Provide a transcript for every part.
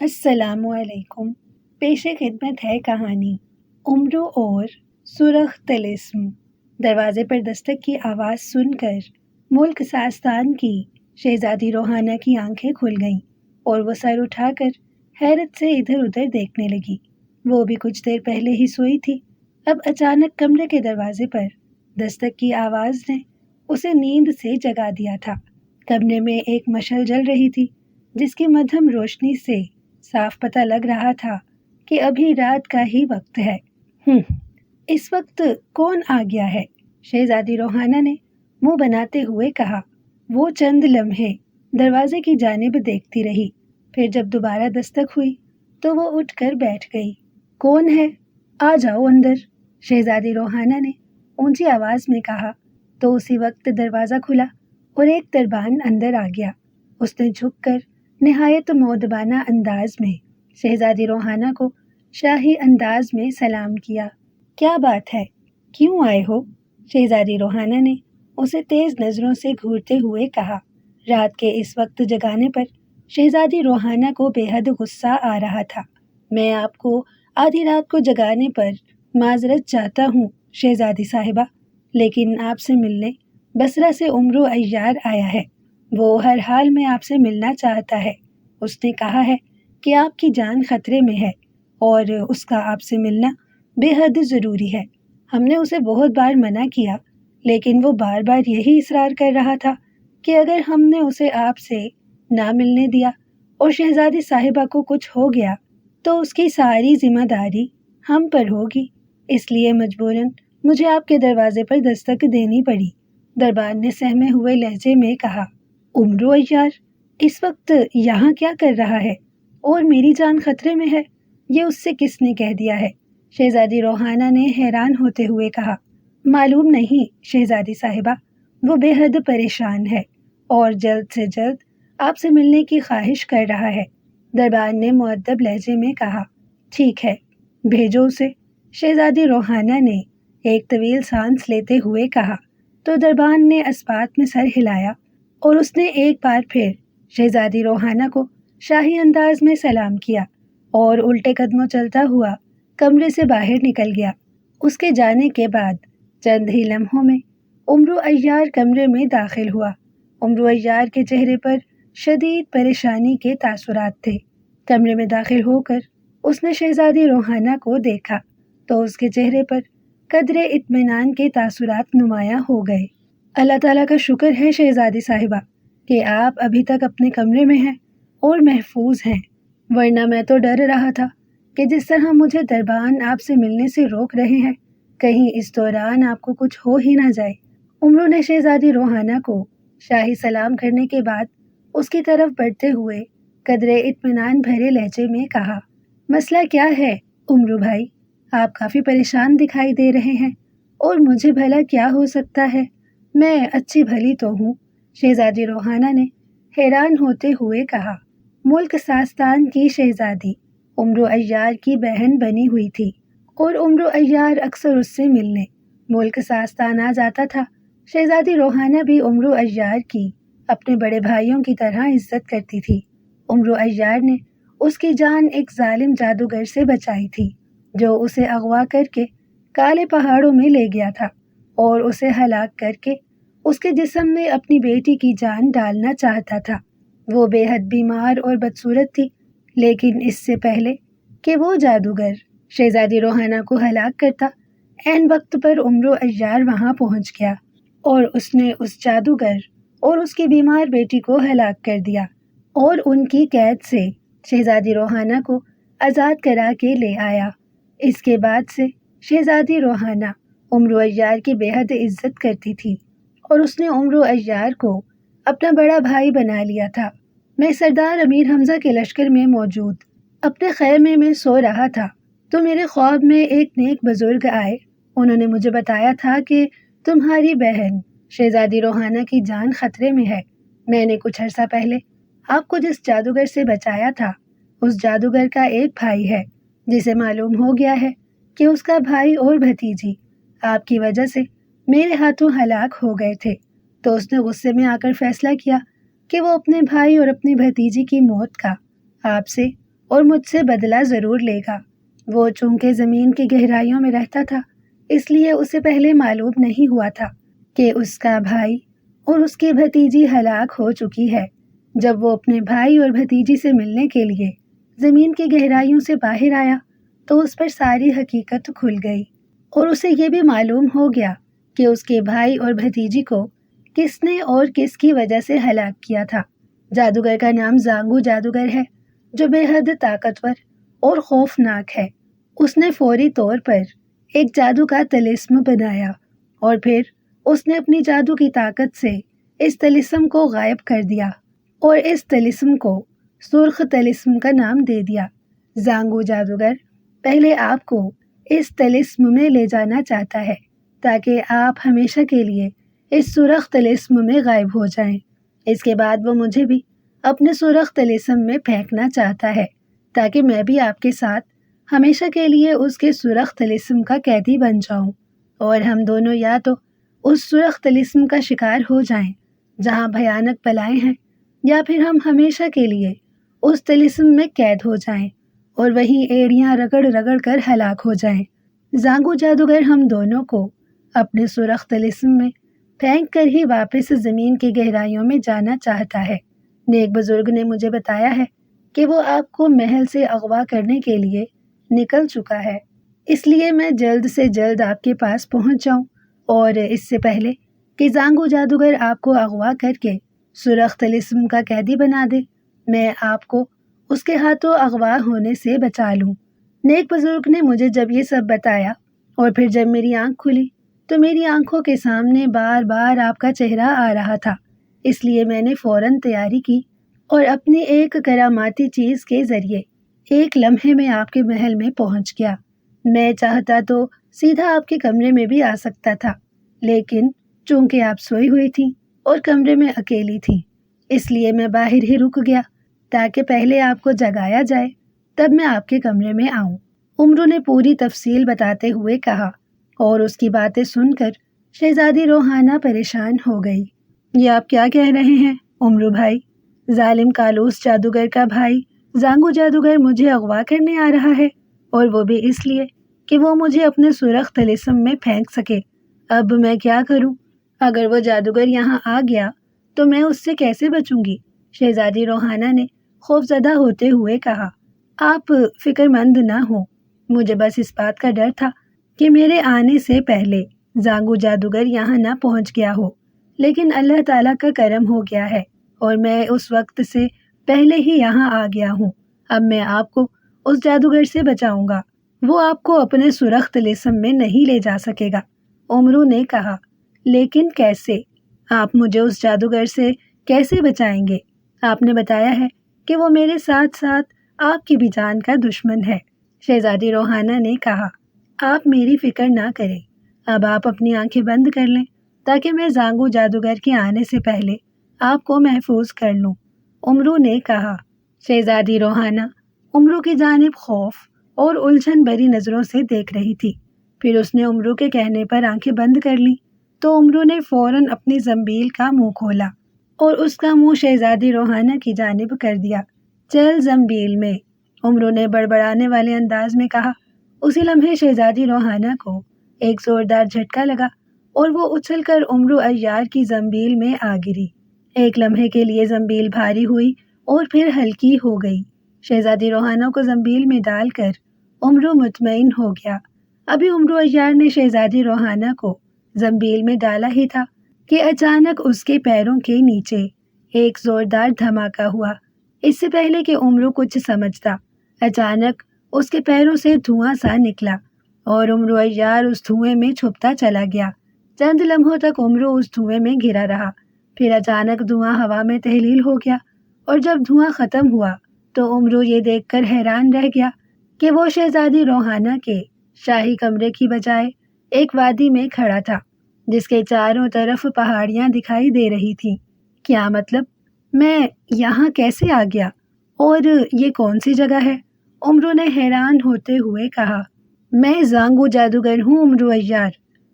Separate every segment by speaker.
Speaker 1: السلام علیکم۔ پیش خدمت ہے کہانی عمرو اور سرخ طلسم۔ دروازے پر دستک کی آواز سن کر ملک ساستان کی شہزادی روحانہ کی آنکھیں کھل گئیں اور وہ سر اٹھا کر حیرت سے ادھر ادھر دیکھنے لگی۔ وہ بھی کچھ دیر پہلے ہی سوئی تھی، اب اچانک کمرے کے دروازے پر دستک کی آواز نے اسے نیند سے جگا دیا تھا۔ کمرے میں ایک مشعل جل رہی تھی جس کی مدھم روشنی سے صاف پتہ لگ رہا تھا کہ ابھی رات کا ہی وقت ہے۔ اس وقت کون آ گیا ہے؟ شہزادی روحانہ نے منہ بناتے ہوئے کہا۔ وہ چند لمحے دروازے کی جانب دیکھتی رہی، پھر جب دوبارہ دستک ہوئی تو وہ اٹھ کر بیٹھ گئی۔ کون ہے؟ آ جاؤ اندر، شہزادی روحانہ نے اونچی آواز میں کہا تو اسی وقت دروازہ کھلا اور ایک دربان اندر آ گیا۔ اس نے جھک کر نہایت مؤدبانہ انداز میں شہزادی روحانہ کو شاہی انداز میں سلام کیا۔ کیا بات ہے؟ کیوں آئے ہو؟ شہزادی روحانہ نے اسے تیز نظروں سے گھورتے ہوئے کہا۔ رات کے اس وقت جگانے پر شہزادی روحانہ کو بے حد غصہ آ رہا تھا۔ میں آپ کو آدھی رات کو جگانے پر معذرت چاہتا ہوں شہزادی صاحبہ، لیکن آپ سے ملنے بصرہ سے عمرو عیار آیا ہے۔ وہ ہر حال میں آپ سے ملنا چاہتا ہے۔ اس نے کہا ہے کہ آپ کی جان خطرے میں ہے اور اس کا آپ سے ملنا بے حد ضروری ہے۔ ہم نے اسے بہت بار منع کیا، لیکن وہ بار بار یہی اصرار کر رہا تھا کہ اگر ہم نے اسے آپ سے نہ ملنے دیا اور شہزادی صاحبہ کو کچھ ہو گیا تو اس کی ساری ذمہ داری ہم پر ہوگی۔ اس لیے مجبوراً مجھے آپ کے دروازے پر دستک دینی پڑی۔ دربان نے سہمے ہوئے لہجے میں کہا۔ عمرو عیار اس وقت یہاں کیا کر رہا ہے اور میری جان خطرے میں ہے؟ یہ اس سے کس نے کہہ دیا ہے؟ شہزادی روحانہ نے حیران ہوتے ہوئے کہا۔ معلوم نہیں شہزادی صاحبہ، وہ بے حد پریشان ہے اور جلد سے جلد آپ سے ملنے کی خواہش کر رہا ہے، دربان نے مؤدب لہجے میں کہا۔ ٹھیک ہے، بھیجو اسے، شہزادی روحانہ نے ایک طویل سانس لیتے ہوئے کہا تو دربان نے اسبات میں سر ہلایا اور اس نے ایک بار پھر شہزادی روحانہ کو شاہی انداز میں سلام کیا اور الٹے قدموں چلتا ہوا کمرے سے باہر نکل گیا۔ اس کے جانے کے بعد چند ہی لمحوں میں عمرو عیار کمرے میں داخل ہوا۔ عمرو عیار کے چہرے پر شدید پریشانی کے تاثرات تھے۔ کمرے میں داخل ہو کر اس نے شہزادی روحانہ کو دیکھا تو اس کے چہرے پر قدرے اطمینان کے تاثرات نمایاں ہو گئے۔ اللہ تعالیٰ کا شکر ہے شہزادی صاحبہ کہ آپ ابھی تک اپنے کمرے میں ہیں اور محفوظ ہیں، ورنہ میں تو ڈر رہا تھا کہ جس طرح مجھے دربان آپ سے ملنے سے روک رہے ہیں، کہیں اس دوران آپ کو کچھ ہو ہی نہ جائے۔ عمرو نے شہزادی روحانہ کو شاہی سلام کرنے کے بعد اس کی طرف بڑھتے ہوئے قدرے اطمینان بھرے لہجے میں کہا۔ مسئلہ کیا ہے عمرو بھائی؟ آپ کافی پریشان دکھائی دے رہے ہیں اور مجھے بھلا کیا ہو سکتا ہے؟ میں اچھی بھلی تو ہوں، شہزادی روحانہ نے حیران ہوتے ہوئے کہا۔ ملک ساستان کی شہزادی عمرو عیار کی بہن بنی ہوئی تھی اور عمرو عیار اکثر اس سے ملنے ملک ساستان آ جاتا تھا۔ شہزادی روحانہ بھی عمرو عیار کی اپنے بڑے بھائیوں کی طرح عزت کرتی تھی۔ عمرو عیار نے اس کی جان ایک ظالم جادوگر سے بچائی تھی جو اسے اغوا کر کے کالے پہاڑوں میں لے گیا تھا اور اسے ہلاک کر کے اس کے جسم میں اپنی بیٹی کی جان ڈالنا چاہتا تھا۔ وہ بے حد بیمار اور بدصورت تھی، لیکن اس سے پہلے کہ وہ جادوگر شہزادی روحانہ کو ہلاک کرتا، عین وقت پر عمرو عیار وہاں پہنچ گیا اور اس نے اس جادوگر اور اس کی بیمار بیٹی کو ہلاک کر دیا اور ان کی قید سے شہزادی روحانہ کو آزاد کرا کے لے آیا۔ اس کے بعد سے شہزادی روحانہ عمرو عیار کی بے حد عزت کرتی تھی اور اس نے عمرو عیار کو اپنا بڑا بھائی بنا لیا تھا۔ میں سردار امیر حمزہ کے لشکر میں موجود اپنے خیمے میں سو رہا تھا تو میرے خواب میں ایک نیک بزرگ آئے۔ انہوں نے مجھے بتایا تھا کہ تمہاری بہن شہزادی روحانہ کی جان خطرے میں ہے۔ میں نے کچھ عرصہ پہلے آپ کو جس جادوگر سے بچایا تھا، اس جادوگر کا ایک بھائی ہے جسے معلوم ہو گیا ہے کہ اس کا بھائی اور بھتیجی آپ کی وجہ سے میرے ہاتھوں ہلاک ہو گئے تھے، تو اس نے غصے میں آ کر فیصلہ کیا کہ وہ اپنے بھائی اور اپنی بھتیجی کی موت کا آپ سے اور مجھ سے بدلہ ضرور لے گا۔ وہ چونکہ زمین کی گہرائیوں میں رہتا تھا، اس لیے اسے پہلے معلوم نہیں ہوا تھا کہ اس کا بھائی اور اس کی بھتیجی ہلاک ہو چکی ہے۔ جب وہ اپنے بھائی اور بھتیجی سے ملنے کے لیے زمین کی گہرائیوں سے باہر آیا تو اس پر ساری حقیقت کھل گئی، اور اسے یہ بھی معلوم ہو گیا کہ اس کے بھائی اور بھتیجی کو کس نے اور کس کی وجہ سے ہلاک کیا تھا۔ جادوگر کا نام زانگو جادوگر ہے، جو بے حد طاقتور اور خوفناک ہے۔ اس نے فوری طور پر ایک جادو کا طلسم بنایا، اور پھر اس نے اپنی جادو کی طاقت سے اس طلسم کو غائب کر دیا، اور اس طلسم کو سرخ طلسم کا نام دے دیا۔ زانگو جادوگر پہلے آپ کو اس طلسم میں لے جانا چاہتا ہے تاکہ آپ ہمیشہ کے لیے اس سرخ طلسم میں غائب ہو جائیں۔ اس کے بعد وہ مجھے بھی اپنے سرخ طلسم میں پھینکنا چاہتا ہے تاکہ میں بھی آپ کے ساتھ ہمیشہ کے لیے اس کے سرخ طلسم کا قیدی بن جاؤں، اور ہم دونوں یا تو اس سرخ طلسم کا شکار ہو جائیں جہاں بھیانک بلائیں ہیں، یا پھر ہم ہمیشہ کے لیے اس طلسم میں قید ہو جائیں اور وہیں ایڑیاں رگڑ رگڑ کر ہلاک ہو جائیں۔ زانگو جادوگر ہم دونوں کو اپنے سرخ طلسم میں پھینک کر ہی واپس زمین کی گہرائیوں میں جانا چاہتا ہے۔ نیک بزرگ نے مجھے بتایا ہے کہ وہ آپ کو محل سے اغوا کرنے کے لیے نکل چکا ہے، اس لیے میں جلد سے جلد آپ کے پاس پہنچ جاؤں، اور اس سے پہلے کہ زانگو جادوگر آپ کو اغوا کر کے سرخ طلسم کا قیدی بنا دے، میں آپ کو اس کے ہاتھوں اغوا ہونے سے بچا لوں۔ نیک بزرگ نے مجھے جب یہ سب بتایا، اور پھر جب میری آنکھ کھلی تو میری آنکھوں کے سامنے بار بار آپ کا چہرہ آ رہا تھا، اس لیے میں نے فوراً تیاری کی اور اپنی ایک کراماتی چیز کے ذریعے ایک لمحے میں آپ کے محل میں پہنچ گیا۔ میں چاہتا تو سیدھا آپ کے کمرے میں بھی آ سکتا تھا، لیکن چونکہ آپ سوئی ہوئی تھیں اور کمرے میں اکیلی تھیں، اس لیے میں باہر ہی رک گیا تاکہ پہلے آپ کو جگایا جائے تب میں آپ کے کمرے میں آؤں۔ امرو نے پوری تفصیل بتاتے ہوئے کہا، اور اس کی باتیں سن کر شہزادی روحانہ پریشان ہو گئی۔ یہ آپ کیا کہہ رہے ہیں امرو بھائی؟ ظالم کالوس جادوگر کا بھائی زانگو جادوگر مجھے اغوا کرنے آ رہا ہے، اور وہ بھی اس لیے کہ وہ مجھے اپنے سرخ طلسم میں پھینک سکے۔ اب میں کیا کروں؟ اگر وہ جادوگر یہاں آ گیا تو میں اس سے کیسے بچوں گی؟ شہزادی روحانہ نے خوفزدہ ہوتے ہوئے کہا۔ آپ فکر مند نہ ہوں، مجھے بس اس بات کا ڈر تھا کہ میرے آنے سے پہلے زانگو جادوگر یہاں نہ پہنچ گیا ہو، لیکن اللہ تعالیٰ کا کرم ہو گیا ہے اور میں اس وقت سے پہلے ہی یہاں آ گیا ہوں۔ اب میں آپ کو اس جادوگر سے بچاؤں گا، وہ آپ کو اپنے سرخ طلسم میں نہیں لے جا سکے گا۔ امرو نے کہا، لیکن کیسے؟ آپ مجھے اس جادوگر سے کیسے بچائیں گے؟ آپ نے بتایا ہے کہ وہ میرے ساتھ ساتھ آپ کی بھی جان کا دشمن ہے۔ شہزادی روحانہ نے کہا، آپ میری فکر نہ کریں، اب آپ اپنی آنکھیں بند کر لیں تاکہ میں زانگو جادوگر کے آنے سے پہلے آپ کو محفوظ کر لوں۔ امرو نے کہا۔ شہزادی روحانہ امرو کی جانب خوف اور الجھن بھری نظروں سے دیکھ رہی تھی، پھر اس نے امرو کے کہنے پر آنکھیں بند کر لیں تو امرو نے فوراً اپنی زنبیل کا منہ کھولا اور اس کا منہ شہزادی روحانہ کی جانب کر دیا۔ چل زنبیل میں، امرو نے بڑبڑانے والے انداز میں کہا۔ اسی لمحے شہزادی روحانہ کو ایک زوردار جھٹکا لگا اور وہ اچھل کر امرو عیار کی زنبیل میں آ گری۔ ایک لمحے کے لیے زنبیل بھاری ہوئی اور پھر ہلکی ہو گئی۔ شہزادی روحانہ کو زنبیل میں ڈال کر امرو مطمئن ہو گیا۔ ابھی امرو عیار نے شہزادی روحانہ کو زنبیل میں ڈالا ہی تھا کہ اچانک اس کے پیروں کے نیچے ایک زوردار دھماکہ ہوا۔ اس سے پہلے کہ امرو کچھ سمجھتا، اچانک اس کے پیروں سے دھواں سا نکلا اور امرو عیار اس دھوئیں میں چھپتا چلا گیا۔ چند لمحوں تک امرو اس دھوئیں میں گھرا رہا، پھر اچانک دھواں ہوا میں تحلیل ہو گیا، اور جب دھواں ختم ہوا تو امرو یہ دیکھ کر حیران رہ گیا کہ وہ شہزادی روحانہ کے شاہی کمرے کی بجائے ایک وادی میں کھڑا تھا جس کے چاروں طرف پہاڑیاں دکھائی دے رہی تھیں۔ کیا مطلب؟ میں یہاں کیسے آ گیا؟ اور یہ کون سی جگہ ہے؟ امرو نے حیران ہوتے ہوئے کہا۔ میں زانگو جادوگر ہوں امرو عیار،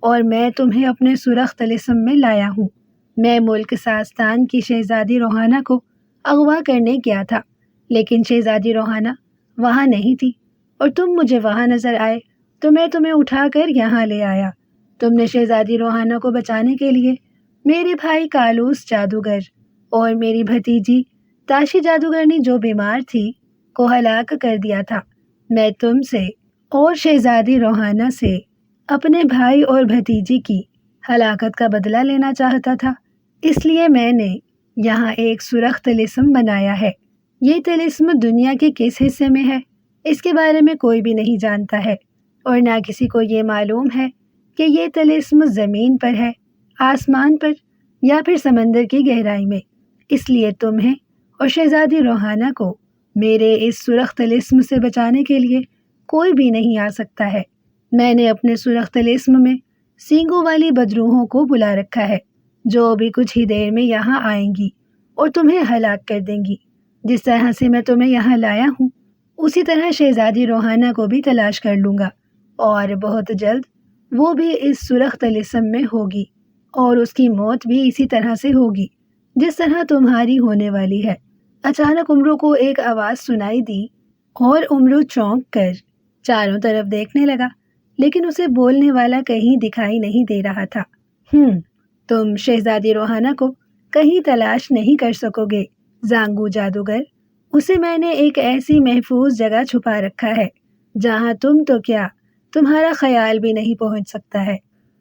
Speaker 1: اور میں تمہیں اپنے سرخ طلسم میں لایا ہوں۔ میں ملک ساستان کی شہزادی روحانہ کو اغوا کرنے گیا تھا، لیکن شہزادی روحانہ وہاں نہیں تھی اور تم مجھے وہاں نظر آئے تو میں تمہیں اٹھا کر یہاں لے آیا۔ تم نے شہزادی روحانہ کو بچانے کے لیے میرے بھائی کالوس جادوگر اور میری بھتیجی تاشی جادوگرنی جو بیمار تھی کو ہلاک کر دیا تھا۔ میں تم سے اور شہزادی روحانہ سے اپنے بھائی اور بھتیجی کی ہلاکت کا بدلہ لینا چاہتا تھا، اس لیے میں نے یہاں ایک سرخ طلسم بنایا ہے۔ یہ طلسم دنیا کے کس حصے میں ہے اس کے بارے میں کوئی بھی نہیں جانتا ہے، اور نہ کسی کو یہ معلوم ہے کہ یہ طلسم زمین پر ہے، آسمان پر یا پھر سمندر کی گہرائی میں۔ اس لیے تمہیں اور شہزادی روحانہ کو میرے اس سرخ طلسم سے بچانے کے لیے کوئی بھی نہیں آ سکتا ہے۔ میں نے اپنے سرخ طلسم میں سینگوں والی بدروحوں کو بلا رکھا ہے جو بھی کچھ ہی دیر میں یہاں آئیں گی اور تمہیں ہلاک کر دیں گی۔ جس طرح سے میں تمہیں یہاں لایا ہوں اسی طرح شہزادی روحانہ کو بھی تلاش کر لوں گا، اور بہت جلد وہ بھی اس سرخ طلسم میں ہوگی، اور اس کی موت بھی اسی طرح سے ہوگی جس طرح تمہاری ہونے والی ہے۔ اچانک امرو کو ایک آواز سنائی دی اور امرو چونک کر چاروں طرف دیکھنے لگا، لیکن اسے بولنے والا کہیں دکھائی نہیں دے رہا تھا۔ تم شہزادی روحانہ کو کہیں تلاش نہیں کر سکو گے زانگو جادوگر، اسے میں نے ایک ایسی محفوظ جگہ چھپا رکھا ہے جہاں تم تو کیا تمہارا خیال بھی نہیں پہنچ سکتا ہے۔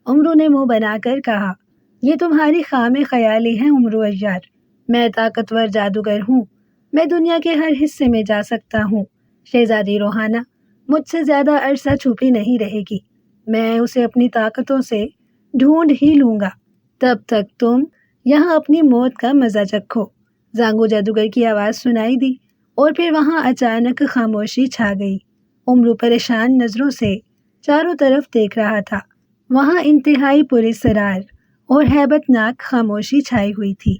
Speaker 1: امرو نے منہ بنا کر کہا، یہ تمہاری خام خیالی ہے امرو عیار، میں طاقتور جادوگر ہوں، میں دنیا کے ہر حصے میں جا سکتا ہوں۔ شہزادی روحانہ مجھ سے زیادہ عرصہ چھپی نہیں رہے گی، میں اسے اپنی طاقتوں سے ڈھونڈ ہی لوں گا، تب تک تم یہاں اپنی موت کا مزہ چکھو۔ زانگو جادوگر کی آواز سنائی دی اور پھر وہاں اچانک خاموشی چھا گئی۔ امرو پریشان نظروں سے چاروں طرف دیکھ رہا تھا۔ وہاں انتہائی پراسرار اور ہیبت ناک خاموشی چھائی ہوئی تھی۔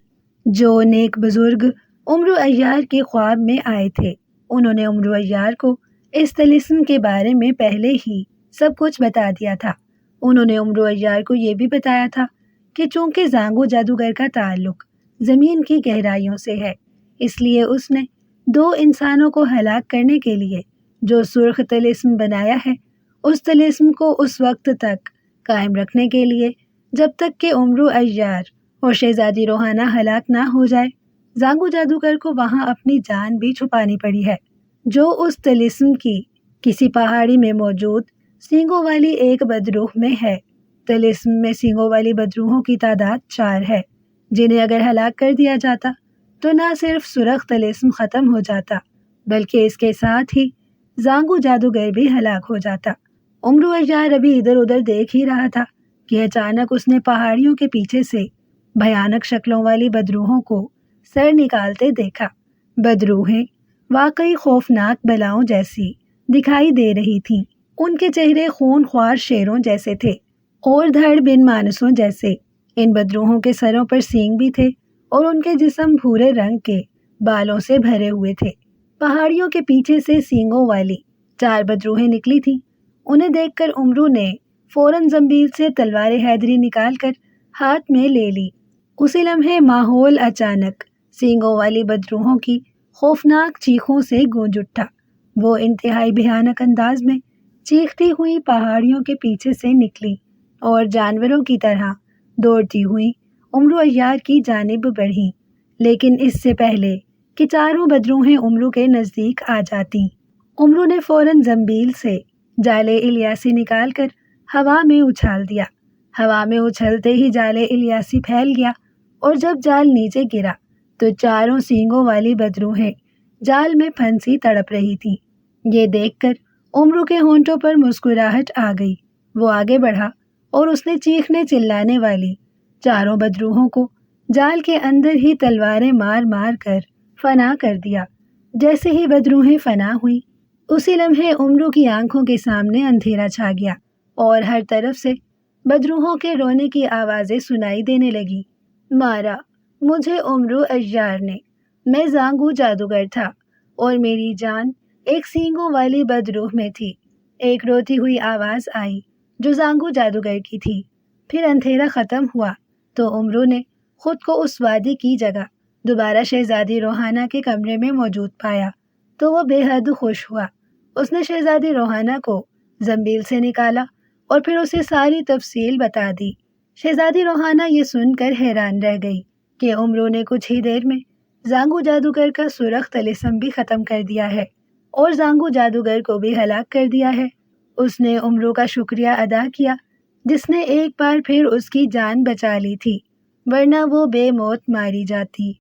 Speaker 1: جو نیک بزرگ امرو عیار کے خواب میں آئے تھے انہوں نے امرو عیار کو اس طلسم کے بارے میں پہلے ہی سب کچھ بتا دیا تھا۔ انہوں نے امرو عیار کو یہ بھی بتایا تھا کہ چونکہ زانگو جادوگر کا تعلق زمین کی گہرائیوں سے ہے، اس لیے اس نے 2 انسانوں کو ہلاک کرنے کے لیے جو سرخ طلسم بنایا ہے، اس طلسم کو اس وقت تک قائم رکھنے کے لیے جب تک کہ امرو عیار اور شہزادی روحانہ ہلاک نہ ہو جائے، زانگو جادوگر کو وہاں اپنی جان بھی چھپانی پڑی ہے، جو اس طلسم کی کسی پہاڑی میں موجود سینگوں والی ایک بدروح میں ہے۔ طلسم میں سینگوں والی بدروحوں کی تعداد 4 ہے، جنہیں اگر ہلاک کر دیا جاتا تو نہ صرف سرخ طلسم ختم ہو جاتا بلکہ اس کے ساتھ ہی زانگو جادوگر بھی ہلاک ہو جاتا۔ امرو عیار ابھی ادھر ادھر دیکھ ہی رہا تھا کہ اچانک اس نے پہاڑیوں کے پیچھے سے بھیانک شکلوں والی بدروحوں کو سر نکالتے دیکھا۔ بدروحیں واقعی خوفناک بلاؤں جیسی دکھائی دے رہی تھیں۔ ان کے چہرے خون خوار شیروں جیسے تھے اور دھڑ بن مانسوں جیسے۔ ان بدروحوں کے سروں پر سینگ بھی تھے اور ان کے جسم بھورے رنگ کے بالوں سے بھرے ہوئے تھے۔ پہاڑیوں کے پیچھے سے سینگوں والی 4 بدروحیں نکلی تھیں۔ انہیں دیکھ کر امرو نے فوراً زنبیل سے تلوار حیدری نکال کر ہاتھ میں لے لی۔ اسی لمحے ماحول اچانک سینگوں والی بدروحوں کی خوفناک چیخوں سے گونج اٹھا۔ وہ انتہائی بھیانک انداز میں چیختی ہوئی پہاڑیوں کے پیچھے سے نکلی اور جانوروں کی طرح دوڑتی ہوئی امرو عیار کی جانب بڑھیں، لیکن اس سے پہلے کہ چاروں بدروحیں امرو کے نزدیک آ جاتی، امرو نے فوراً زنبیل سے جال الیاسی نکال کر ہوا میں اچھال دیا۔ ہوا میں اچھلتے ہی جال الیاسی پھیل گیا اور جب جال نیچے گرا تو چاروں سینگوں والی بدروحیں جال میں پھنسی تڑپ رہی تھیں۔ یہ دیکھ کر امرو کے ہونٹوں پر مسکراہٹ آ گئی۔ وہ آگے بڑھا اور اس نے چیخنے چلانے والی چاروں بدروحوں کو جال کے اندر ہی تلواریں مار مار کر فنا کر دیا۔ جیسے ہی بدروحیں فنا ہوئی اسی لمحے امرو کی آنکھوں کے سامنے اندھیرا چھا گیا اور ہر طرف سے بدروحوں کے رونے کی آوازیں سنائی دینے لگی۔ مارا مجھے امرو عیار نے، میں زانگو جادوگر تھا اور میری جان ایک سینگوں والی بدروح میں تھی۔ ایک روتی ہوئی آواز آئی جو زانگو جادوگر کی تھی۔ پھر اندھیرا ختم ہوا تو امرو نے خود کو اس وادی کی جگہ دوبارہ شہزادی روحانہ کے کمرے میں موجود پایا۔ تو وہ بے حد خوش ہوا۔ اس نے شہزادی روحانہ کو زنبیل سے نکالا اور پھر اسے ساری تفصیل بتا دی۔ شہزادی روحانہ یہ سن کر حیران رہ گئی کہ امرو نے کچھ ہی دیر میں زانگو جادوگر کا سرخ طلسم بھی ختم کر دیا ہے اور زانگو جادوگر کو بھی ہلاک کر دیا ہے۔ اس نے امرو کا شکریہ ادا کیا جس نے ایک بار پھر اس کی جان بچا لی تھی، ورنہ وہ بے موت ماری جاتی۔